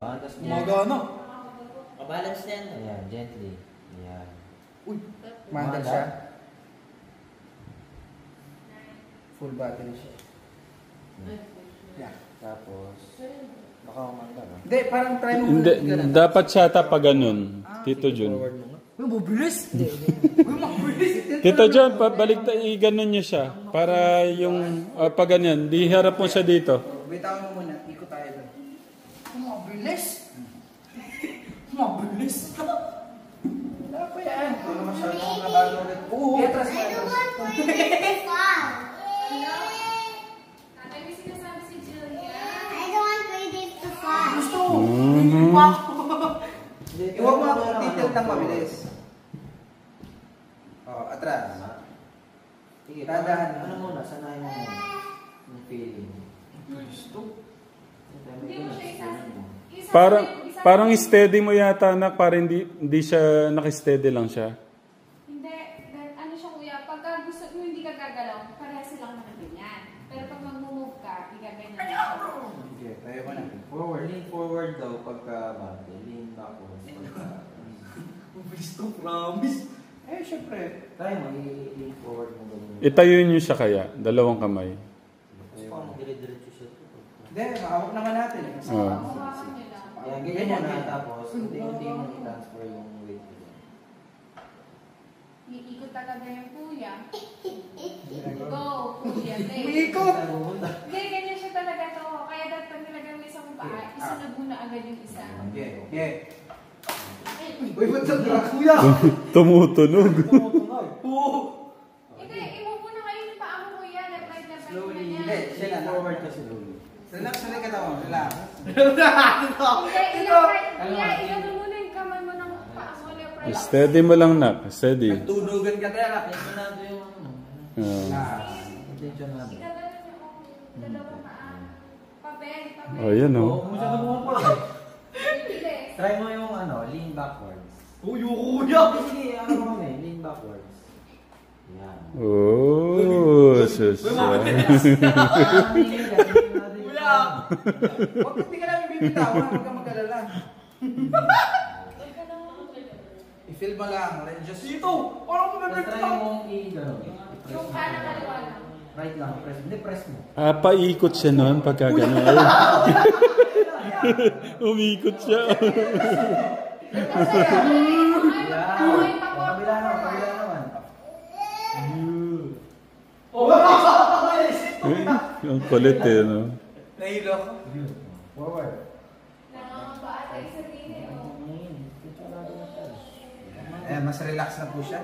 Tapos Gumagana. Kabalance na yan. Ayan, gently. Ayan. Uy, mandal siya. Full battery siya. Yeah. Tapos, baka umandal. Hindi, parang try mo Hindi, dapat siya pa ganun. Tito Jun. Uy, mabilis! Uy, mabilis! Tito Jun, balik i-ganon niyo siya. Para yung pag ganyan, di harap mo siya dito. Bitawan mo muna, ikot tayo doon. Mabilis! Mabilis! Wala pa yan. Wala masyadong nabago ulit. Oo, atras mo. Gusto! Iwag mo ako detail ng mabilis. Atras. Sige, Dadahan. ano muna, sanayin mo muna. Yung feeling. Gusto? Parang steady mo yata anak, para hindi siya naka-steady lang siya. Hindi, ano siya kuya, pagka gusto mo hindi ka gagalaw, parehas silang nakaganyan. Pero pag mag-move ka, igaganyan siya. Okay, tayo mo na. Lean forward daw pagka bante. Lean backwards pagka... Mabilis to, promise. Eh, syempre. Try mo, i-lean forward mo ganun. Itayo niyo siya kaya, dalawang kamay. Tapos parang dire-diretso siya. Hindi, makawak naman natin. Hawakan niyo lang. Yan, ganyan mo na. Tapos, unti-unti mo i-transfer yung weight mo. Iikot talaga yung kuya. Go, kuya. Umiikot! Hindi, ganyan siya talaga to. Kaya dapat pag nilagay mo isang paa, isunod mo na agad yung isa. Okay, okay. Uy, ba't sa drag, kuya? Tumutunog. Oo! Hindi, i-move mo na kayo yung paa mo kuya. Left-right, left-right, Slowly. ganyan. Hindi, siya na. Forward ka slowly. Relax na ka daw, relax. Hindi, i-left-right. Kuya, ilagay mo na yung kamay mo ng paa mo. Left-right. Steady mo lang nak, steady. Nagtunugan ka talaga. Intentionado yung ano. Intentionado. Igagalan niyo kung dalawang paa. Papel, papel. Oh, yan Oo, oh. masyado mo pa. Bilis. Try mo yung ano, lean backwards. Uy, kuya! Sige, ano mo kami, lean backwards. Yan. Oh, sus. Kuya! Huwag hindi ka namin bibitawan, huwag kang mag-alala. I-feel mo lang, just dito! Parang mo Try mo i-gano. Yung kanan kaliwa lang. Right lang, press. Hindi, press mo. Paikot siya noon pagka gano'n. Umikot siya. Kabila naman, kabila naman. Ang kulit eh, no? nahilo ako. Forward. Nakabaatay sa tingin. Mas relax na po siya.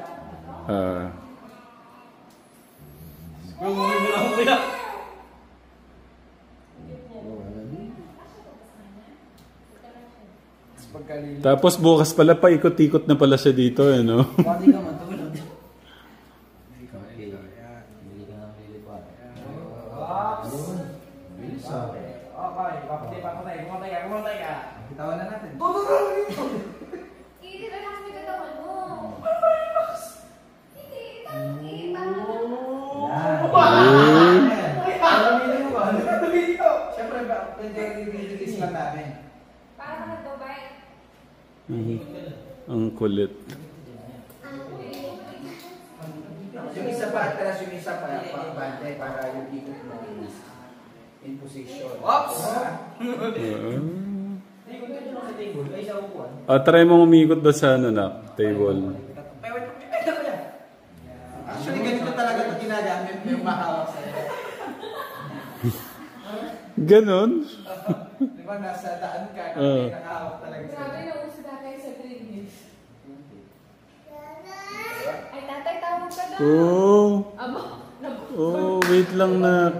Tapos bukas pala paikot-ikot na pala siya dito eh, no? Hindi ka matulog. Hindi ka nang lilipat. Bilis ah. Okay, papatay ka. Bitawan na natin. Hindi, relax mo yung katawan mo. Hindi, Siyempre, i-release lang namin. para ka nagbabay. Ang kulit. Yung isa pa atras, yung isa pa pakibante para yung ikot mo in position. Oops! Try mo umikot doon sa ano na, table. Actually, ganito talaga ito ginagamit yung mahawak sa'yo. Ganon? Di ba, nasa daan ka, nakahawak talaga Grabe sa'yo. na uso na kayo sa drainage. Ay, tatay, tawag ka doon. Oh, Aba, oh, wait lang na.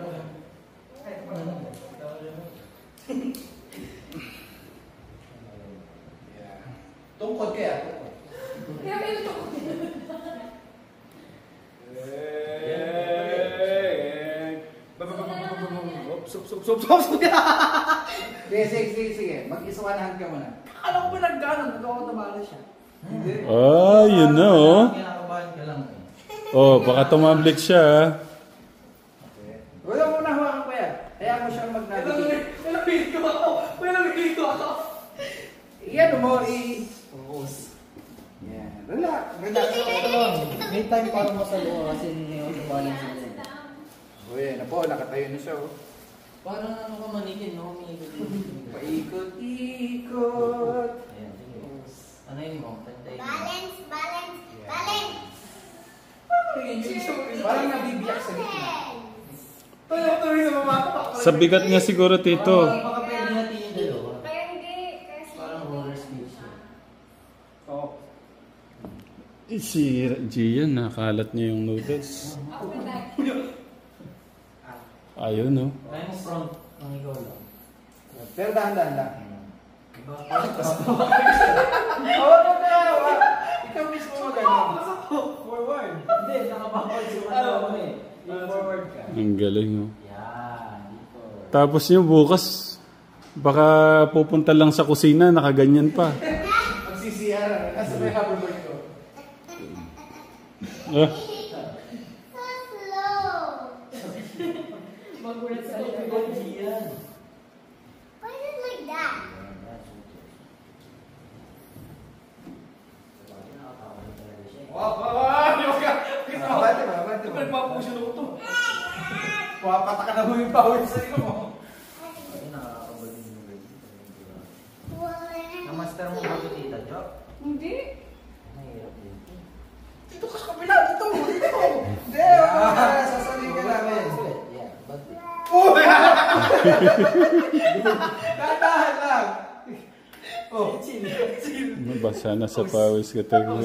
Tungkod kaya. kaya may ito. Sige. Mag-iswanahan ka muna. Alam ko ba nag-ganon? Nag-automala siya. Hindi. Yun na oh. Kinakabahan ka lang eh. Oh, baka tumamblik siya ah. Wala mo na hawakan ko yan. Kaya mo siyang mag-navigate. May nabili ko ako! mo, Yan. Relax. May time para masalo kasi balance na yun. O yan, po, nakatayo na siya. Oh. Parang ano ka manikin, no? Paikot-ikot. Ayan, sige. Ano yun mo? Pantay. Balance, balance, balance. Parang nabibiyak sa gitna. Sa bigat niya siguro, Tito. Baka pwede natin yung dalawa. Kaya hindi, kasi... Parang roller skates siya. Oo. Si Gian, nakalat niya yung noodles. Ako na. Ayun, no? Kaya mo front ang ikaw lang. Pero dahan-dahan lang. Bakit? Hawak mo na! Ikaw mismo magano. Forward. Hindi, nakabakal sa ano eh. Forward ka. Ang galing, no? Yan, dito. Tapos yung bukas, baka pupunta lang sa kusina, nakaganyan pa. Mag-CCR. Nasa may hoverboard ko. Ah, So slow. Magulat sa likod yan. Why is it like that? Mabante ba? Mabante ba? Nagpapuso na ko to. Pumapataka na mo yung power sa iyo mo. Ay, nakakabalik mo rin. Well, Namaster mo ba ito, Tita Jo? Hindi. Mahirap din. Dito ka sa kabila. Dito. Dito. Hindi. Sasabihin ka namin. Yeah, but... Tatahan lang. Oh. Basa na sa pawis ka tayo.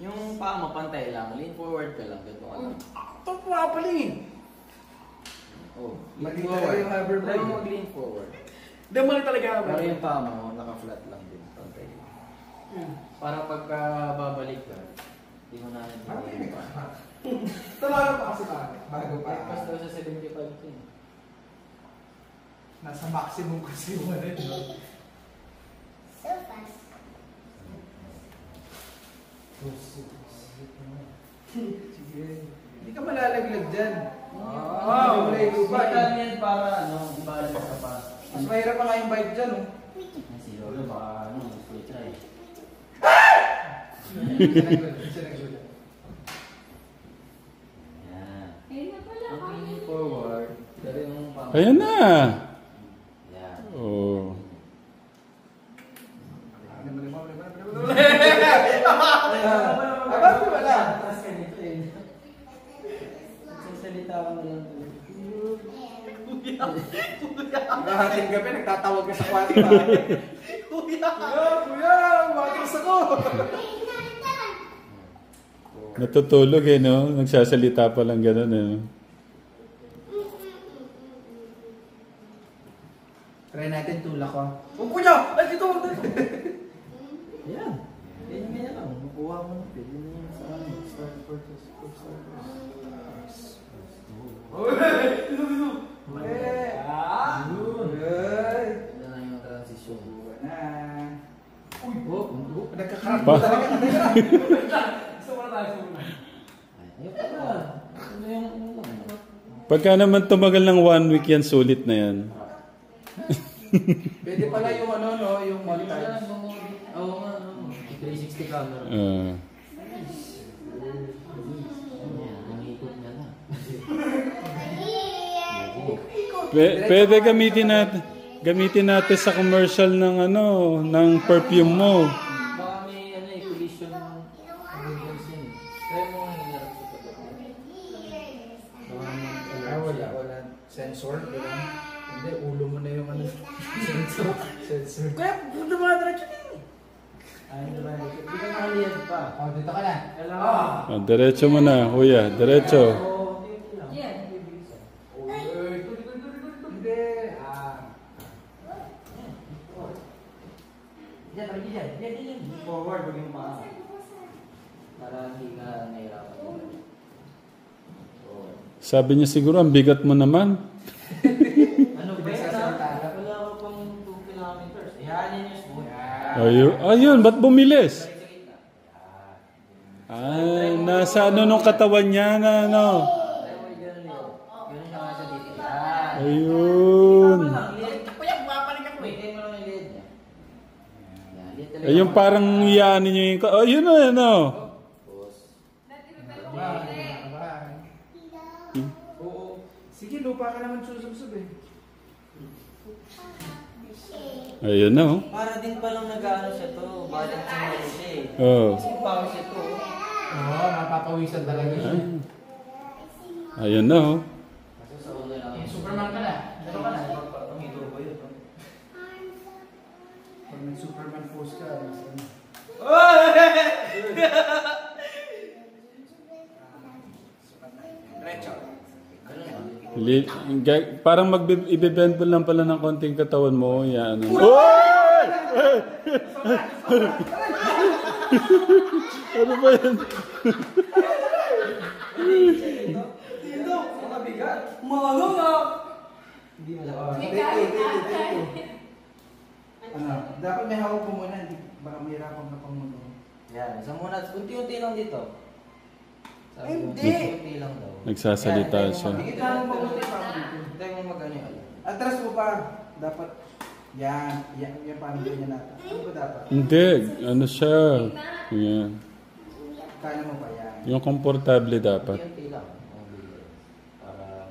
Yung paa mo, pantay lang. Lean forward ka lang. Ganito ka lang. Ito pumapalingin. Oh, Mali talaga yung hoverboard. Try mo mag-lean forward. Hindi mali talaga ako. Pero yung paa mo, naka-flat lang din. Pantay. Para pagka babalik ka, hindi mo na yung paa. Tumara pa kasi tayo. Bago pa. Breakfast daw sa 75 din. Nasa maximum kasi yung ano yun. so fast. Sige. Hindi ka malalaglag dyan. Wow! Wala yung lupa. Vital yan para balance ka pa. Mas mahirap pa nga yung bike dyan. Oh. Si Lolo baka gusto i-try. Siya nagsulat. Yan. Ayun na pala. Lean forward. Pero yung paa mo. Ayan na! Yan. Oh. Abang wala. Tapos ka nito eh. Magsasalita ka na lang. Nakahating gabi, nagtatawag ka sa kwarto. Kuya! Kuya! Matras ako! Natutulog eh, no? Nagsasalita pa lang gano'n eh. Try natin tulak ko. Oh, kuya! Ay, dito! Yan. Ganyan lang. Makuha mo na. Pwede na yan sa ano. Start purchase. Start purchase. Yun. Ito na yung transition. Na. Uy! Oh! Nagkakarap Pa- talaga. Ayun pala. Ano yung Pagka naman tumagal ng 1 week yan, sulit na yan. Pwede pala yung ano, no? Yung montage. Oo nga. 360 camera. Umikot niya na. Pwede gamitin natin sa commercial ng ano, ng perfume mo. Baka may collision ng try mo nga hinarap sa Wala. Sensor. Wala. Hindi, ulo mo na yung ano. Sensor. Kaya, punta mo na diretso din. Ay, diba? Hindi ka nakaliyad pa. Oh, dito ka na. Kailangan. Diretso mo na, kuya. Diretso. Yan. Hindi. Diyan. Forward, huwag yung paa. Para hindi ka nahirapan. Forward. Sabi niya siguro, ang bigat mo naman. Ano ba yan? Wala ko pang 2 kilometers. Ihanin yung spoon. Ayun, ba't bumilis? Ay, nasa ano nung katawan niya na ano. Ganun siya nga siya dito. Yan. Ayun. Kuya, bumabalik ako eh. Ay, yung parang iyaanin nyo yung... Oh, yun na, ano. Dati ba tayo Oo. Sige, lupa ka naman susubsob eh. Ayun na, oh. Para din palang nag-ano siya to. Balance mo siya eh. Oh. Kasi pawis siya to. Oo, mapapawisan talaga siya. Ayun na, oh. Kasi sa una lang. Superman ka na. Ano ka na? Ang ito ba yun? Pag nag-Superman pose ka, Diretso. Parang ibibend mo lang pala ng konting katawan mo. Yan. Oy! Ano ba yan? Dito, mabigat. Mga nga! Hindi mo Ano, dapat may hawak ko muna, baka mahirapan ka pang muna. Yan, isa muna. Unti-unti lang dito. Sabi ko, Hindi. unti-unti lang daw. Nagsasalita Yan, siya. Hindi ka mo mabuti pa ako dito. Tayo mo mag-ano yun. Atras mo pa, dapat, yan parang ganyan natin. Ano ba dapat? Hindi. Ano siya? Yan. Kaya mo pa yan. Yung komportable dapat. Unti-unti lang. Para...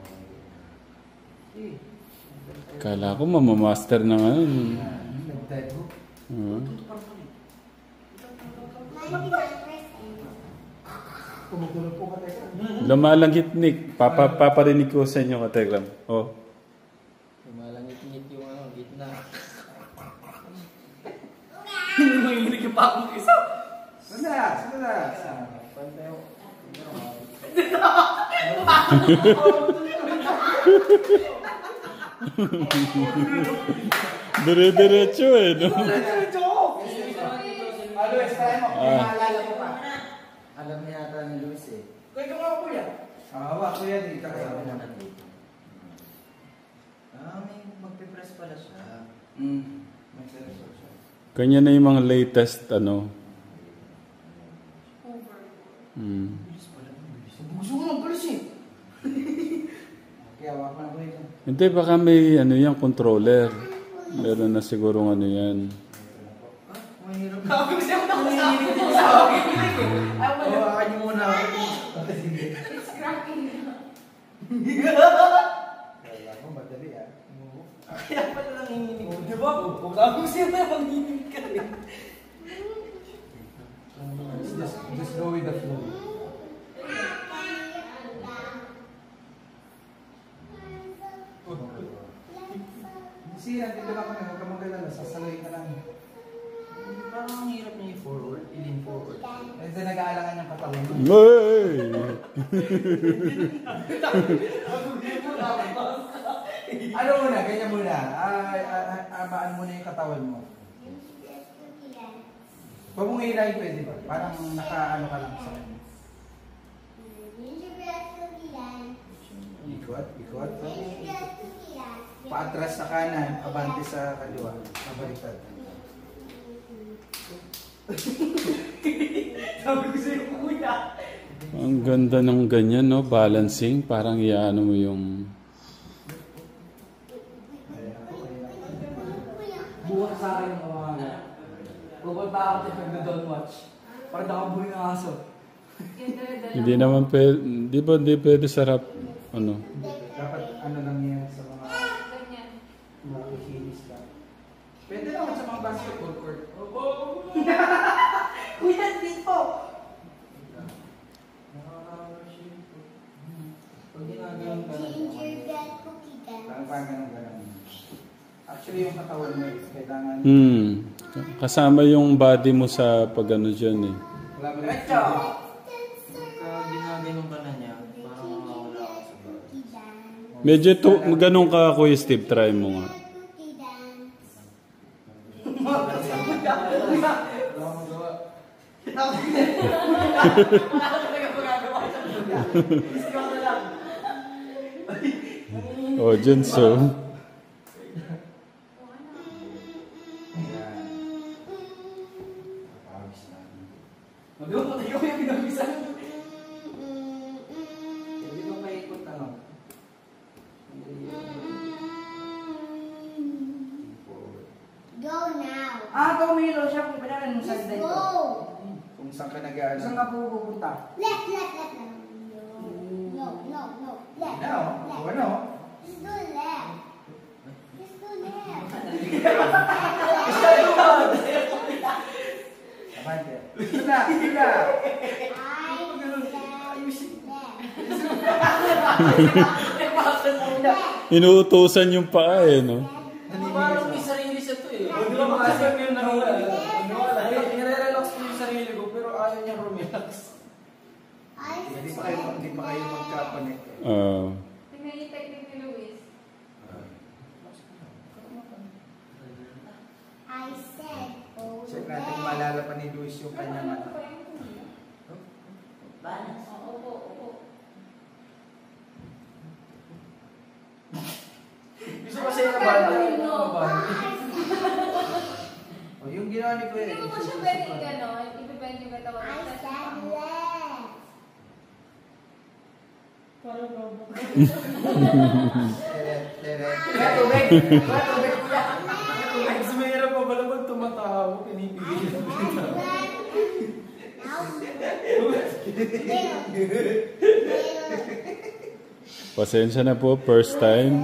Kala ko mamamaster na nga. Nag-dead hook. Tumutulog po ka tayo. Lumalangit, Nick. Paparinig ko sa inyo, Katekram. Oh. Lumalangit-ngit yung ano, gitna. Hindi mo yung pa akong isa. Sanda. Pantay mo. Dire-diretso eh, no? Luis, try mo. Maalala ko pa. Alam niya yata ni Luis eh. Kaya ka mga kuya. Wak kuya, di ka Kasama kasama niya naman. nandito. May magpipress pala siya. Mag-serve siya. Kanya na yung mga latest, ano. Gusto ko ng polis eh. Kaya wak mo na kuya. Hindi, baka may ano yan, controller. Meron na sigurong ano yan. Mahirap. Hawakan niyo muna. It's cracking. Kaya ko, madali ah. Kaya pala lang hininig. Di ba? Kung siya na manginig ka rin. Just go with the flow. Kasi nandito lang kami, huwag ka mag-alala, sasaloy ka lang. Parang ang hirap niya i-forward, i-lean forward. Kasi nag-aalangan ng katawan mo. Hey! Ano muna, ganyan muna. Amaan muna yung katawan mo. Huwag mong hilahin pwede ba? Parang naka-ano ka lang sa kanya. Ikot. Paatras sa kanan, abante sa kaliwa. Pabaliktad. Sabi ko sa'yo, kuya. Ang ganda ng ganyan, no? Balancing. Parang iyaano mo yung... Bukas sa akin yung mga pupunta ako sa Don't Watch. Para nakabuli ng aso. Hindi naman pwede... Hindi pwede sarap. Ano? Dapat ano lang yan sa mga Ganyan. kikinis lang. Pwede naman sa mga basketball court. Kuya, dito! Pag ginagawin ka Parang ganun. Actually, yung katawan mo, kailangan... Kasama yung body mo sa pag-ano dyan eh. Wala mo lang. Pag ginagawin ka na niya, parang makawala ka sa bagay. Medyo ganun ka, Kuya Steve. Try mo nga. Oh, dyan so. Magawa tayo yung ginabisan. Hindi ko paikot ano. Go now. Tumilo siya kung pinanan mo sa Just dito. go. Kung saan ka nag-aaral. Saan ka pupunta? Left. No. Left. No. Ano? Just go left. Just go left. Abante. Sila. Inuutusan yung paa eh, no? Parang may sarili siya to eh. Hindi ba makasag yung nawala? Nire-relax ko yung sarili ko pero ayaw niyang rumilax. Hindi pa kayo magka-connect. Tingnan yung technique ni Luis. I said over Check natin there. maalala pa ni Luis yung kanyang ano. Opo. Gusto kasi yung banda. O yung ginawa ni Kuya. Hindi mo siya pwede gano'n. Ibibend yung katawan. I said left. Mas mahirap pa pala pag tumatawa, pinipigil. Pasensya na po, first time.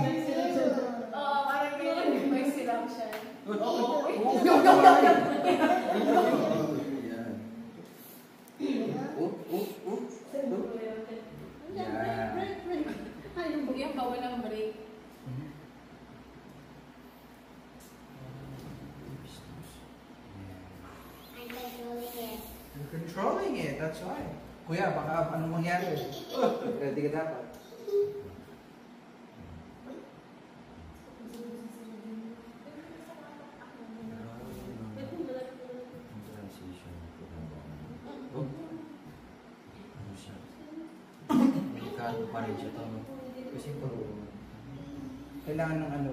Oo, parang ganyan. May silang siya. Yan, bawal ang break. I'm controlling it. You're controlling it, that's why. Kuya, baka anong mangyari? Ready ka dapat. Delikado pa rin siya to. Kasi puro Kailangan ng ano,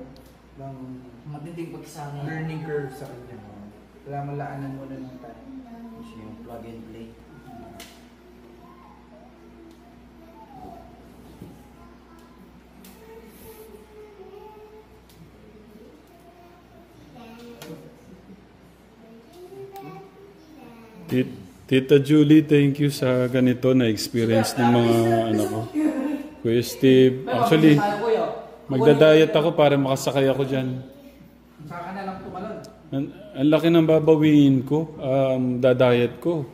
ng matinding pagsanay. learning curve sa kanya. Kailangan malaanan mo na ng time. Kasi yung plug and play. Tita Julie, thank you sa ganito na experience ng mga ano ko. Kuya Steve, actually, magda-diet ako para makasakay ako dyan. Saka na lang tumalon. Ang laki ng babawiin ko, da-diet ko.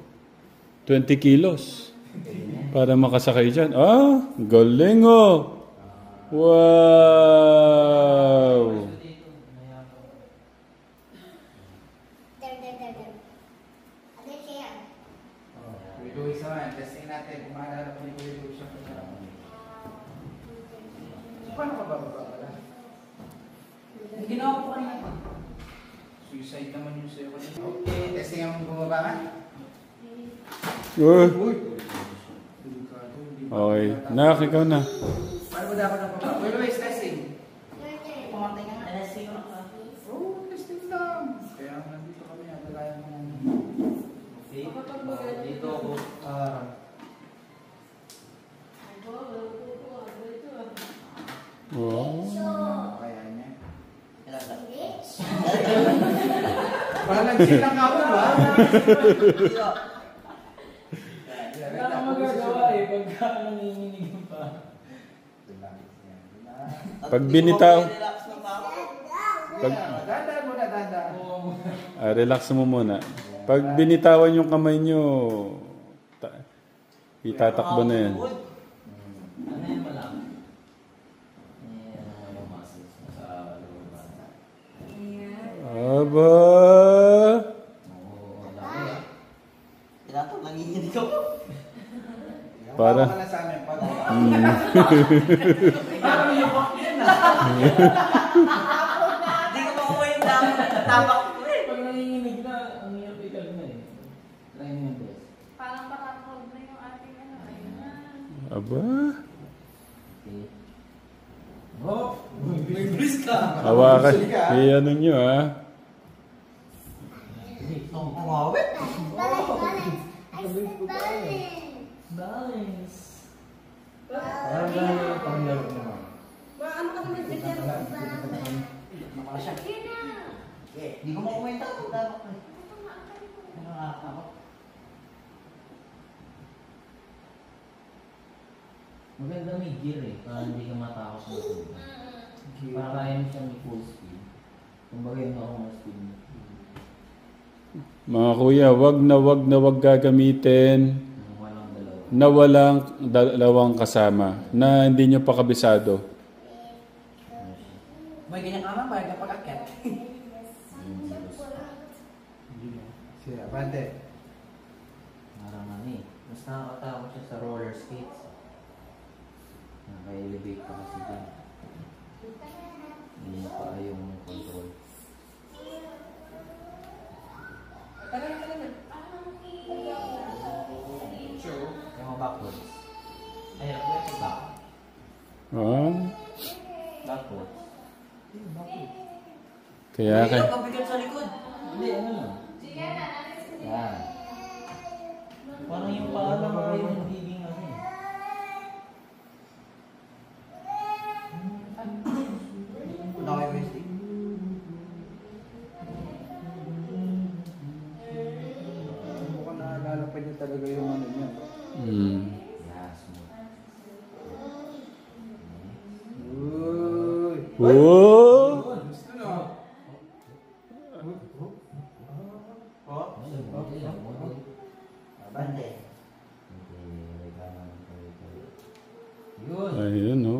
20 kilos. Para makasakay dyan. Galing oh! Wow! There. Other chair. Kuya Luis naman, testing natin kung maalala ko ni Kuya Luis siya. Paano ka bababa pala? Ginawa ko kanina. Suicide naman yung sa'yo. Okay, testing ang bumaba ka. Okay. Nak, ikaw na. Paano ba dapat ang baba? Kuya Luis, testing. Your turn. Pumatay ka nga. Oh, testing lang. Kaya nandito kami, atalayan mo ng... Dito ako. Wow. Kaya niya. Rich. Parang silang ka mo ba? Wala kang magagawa eh. Pagka nanginginig pa. Pag binitaw, Dandaan muna, dandaan. relax mo muna. Pag binitawan yung kamay nyo, itatakbo na yan. Ano yan malam? Yung muscles sa lower banda. Aba! Oo, laki ah. Tinatok, nanginginig ako. Para? Wala sa amin. Parang yung bakit na. Hindi ko makuha yung tapak ko eh. Pag nanginginig na, ang hirap ikalma eh. Try mo yung best. Parang parakrog na yung ating ano. Ayun na. Aba! Okay. Oh! May bris ka! Hawakan. Ano nyo ha? Ang kumawit. Balance. I said balance. Balance. Parang gano'n yung panglaro naman. Ano ka naman bigyan ng balance? Nakasya. Yun na. Hindi ko makuha yung tato. Dapat ko eh. Ano ako? Maganda may gear eh, para hindi ka matakot sa tubig. Para kaya mo siyang full speed. Kumbaga yung normal speed mo. Mga kuya, wag na wag gagamitin Walang dalawa. na walang dalawang kasama na hindi nyo pa kabisado. May ganyan ka naman, may kapag akyat. Sige, abante. Parang ano eh. Mas nakakatakot siya sa roller skates. Naka-elevate ka kasi dyan. Hindi mo pa yung control. Yung mga backwards. Ay, ako yung back. Ah, Backwards. kaya Ay, kay ang bigat sa likod. Hindi, ano lang. Yan. Parang yung paalam mo yung nagiging ano eh. Una kayo, Wesley. Mukhang naalala pa niya talaga yung ano niya. Yeah, smooth. Uy! Oh! Gusto na. Oh, Model lang, model. bande. Yun. Ayun, no?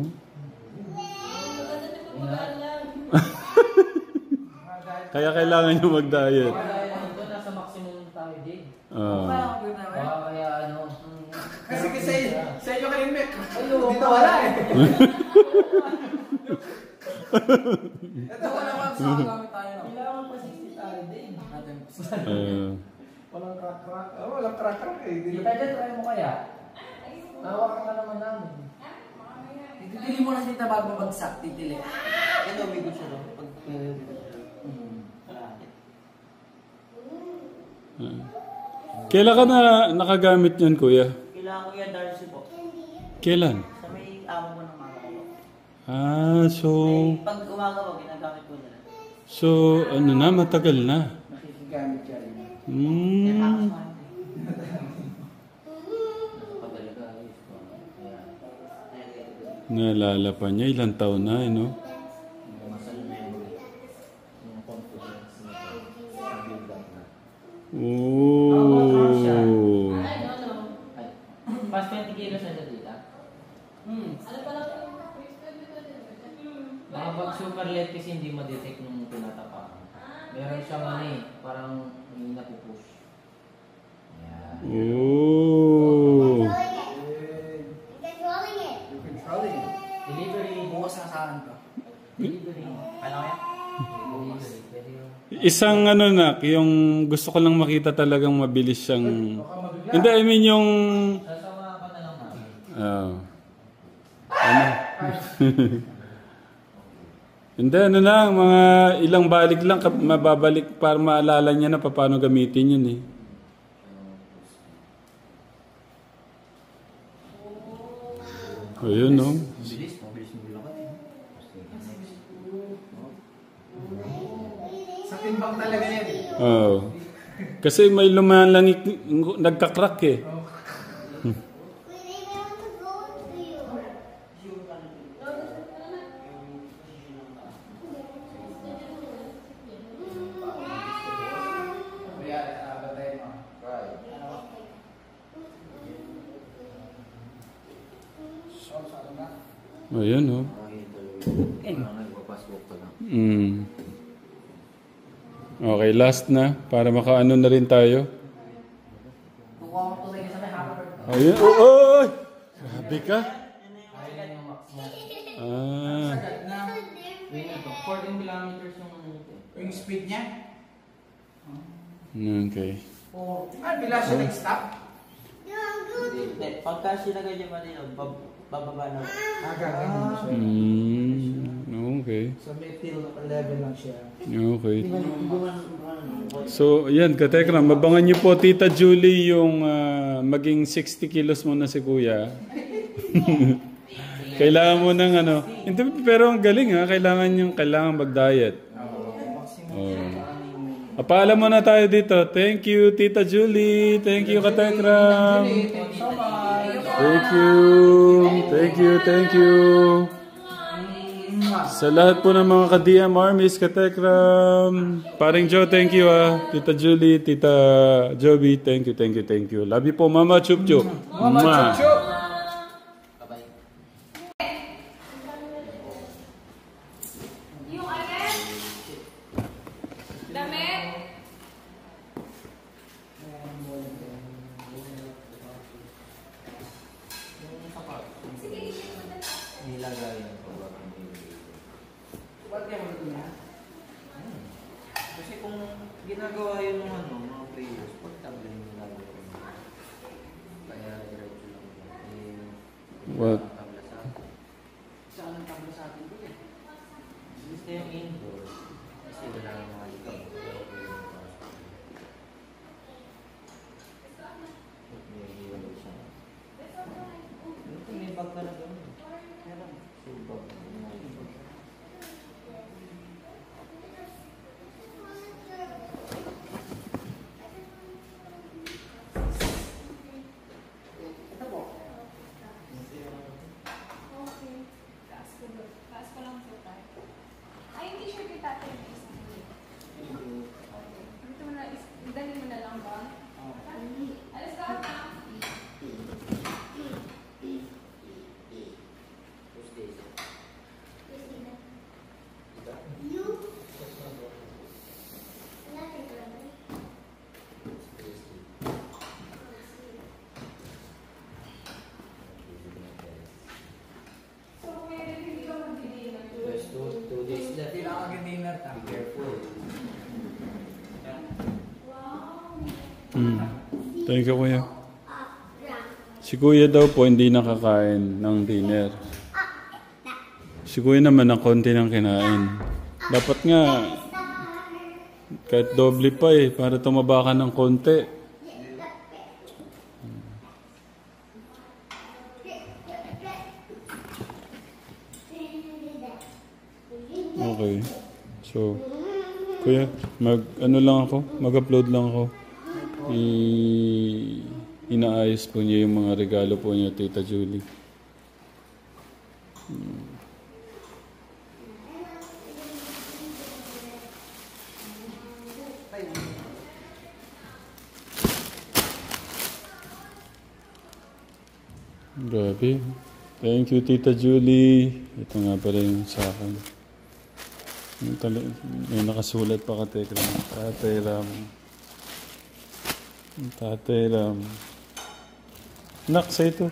Kaya kailangan nyo mag-diet. Kaya lang ito, nasa maximum tayo din. Ah. Baka kaya ano. Kasi sa inyo kayo, Mek. Ayun, Dito wala eh. Ito wala mga sa gamit tayo. Kailangan pa 60 tayo din. Ah. Walang crack-crack. Oh, walang crack-crack eh. Kita dyan, try mo kaya. Nahawakan ka naman namin. Titili mo na dito bago babagsak. Titili. Ito, may gusto no? Pag... Kailan ka na nakagamit yan, kuya? Kailangan ko yan, Darcy po. Kailan? Sa may amo ko ng mama ko. Ah, so... May pag umaga po, ginagamit ko nila. So, ano na, matagal na. Nakikigamit siya rin. Kaya Hmm. takas mo. Pagaling ka, ayos ko. Ayan. Naalala pa niya, ilang taon na, no? Yung muscle memory. Yung confidence na build up na. Oh. Ay, no. Ay, past 20 kilos na siya dita. Baka pag super light kasi hindi ma-detect nung tinatapakan. Meron siyang ano eh, parang hindi napupush. Ayan. Oh. Controlling it. You're controlling. Delivery. Bukas na saan to. Delivery. Ano kaya? Delivery. Pwede yun. Isang ano na, yung gusto ko lang makita talagang mabilis siyang... Baka mabigla. Hindi, I mean yung... Sasama ka na lang namin. Ano? Hindi, ano lang, mga ilang balik lang, mababalik para maalala niya na paano gamitin yun eh. Ayun, no? Mabilis mo bilang ka. Sa timbang talaga yan. Oo. Kasi may lumalangik, nagkakrak eh. We didn't want to go to you. Kaya, batay mo. Right. So, saan na? Ayun, no? Parang nagpapaswak ka lang. Okay, last na, para makaano na rin tayo. Kukuha ko to sa isa may hammer. Ayun, oh! Grabe ka. Ayun yung max mo. Ah, Sagad na. Yun ito, 14 kilometers yung ano ito. Yung speed niya. okay. Bila siya nag-stop. Hindi, pagka sinagay niya Manila, bababa na. Gagawin mo siya. Okay. So, may till level lang siya. Okay. So, yan, katekram, mabangan niyo po, Tita Julie, yung maging 60 kilos mo na si Kuya. Kailangan mo ng ano. Hindi, pero ang galing ha, kailangan mag-diet. Oh. Paalam muna tayo dito. Thank you, Tita Julie. Thank you, Katekram. Thank you so much. Thank you. Thank you, thank you. Sa lahat po ng mga ka-DM Armies, Katekram. Paring Joe, thank you Tita Julie, Tita Joby, thank you, thank you, thank you. Love you po, Mama Chup Chup. Mama Chup Chup. Yung alin? Damit? Nilagay ng pagbabago. Ba't kaya mo ito na? Kasi kung ginagawa yung mga prayers, pag tabla yung ginagawa ko. Kaya diretso lang yan. What? Tabla sa akin. Saan ang tabla sa atin ko eh? Gusto yung indoor. Kasi wala nang mga likang. May iwalay siya. May bag ka na doon. Subag. Okay. Taas ko lang po tayo. Ay, yung t-shirt ni tatay may isang ulit. Ito mo na, dali mo na lang ba? Alas ka pa. So, kung hindi ka magbili na to. There's 2 days left. Hindi na mag-dinner ta. Be careful. Wow. Thank you, Kuya. Si Kuya daw po hindi nakakain ng dinner. Si Kuya naman ng konti ng kinain. Dapat nga, kahit doble pa para tumaba ka ng konti. Okay. So, Kuya, mag-upload lang ako. Inaayos po niya yung mga regalo po niya, Tita Julie. Grabe. Thank you, Tita Julie. Ito nga pala yung sa akin. May nakasulat pa ka, Tekram. Tatay Ram. Tatay Ram. Nak, sa ito.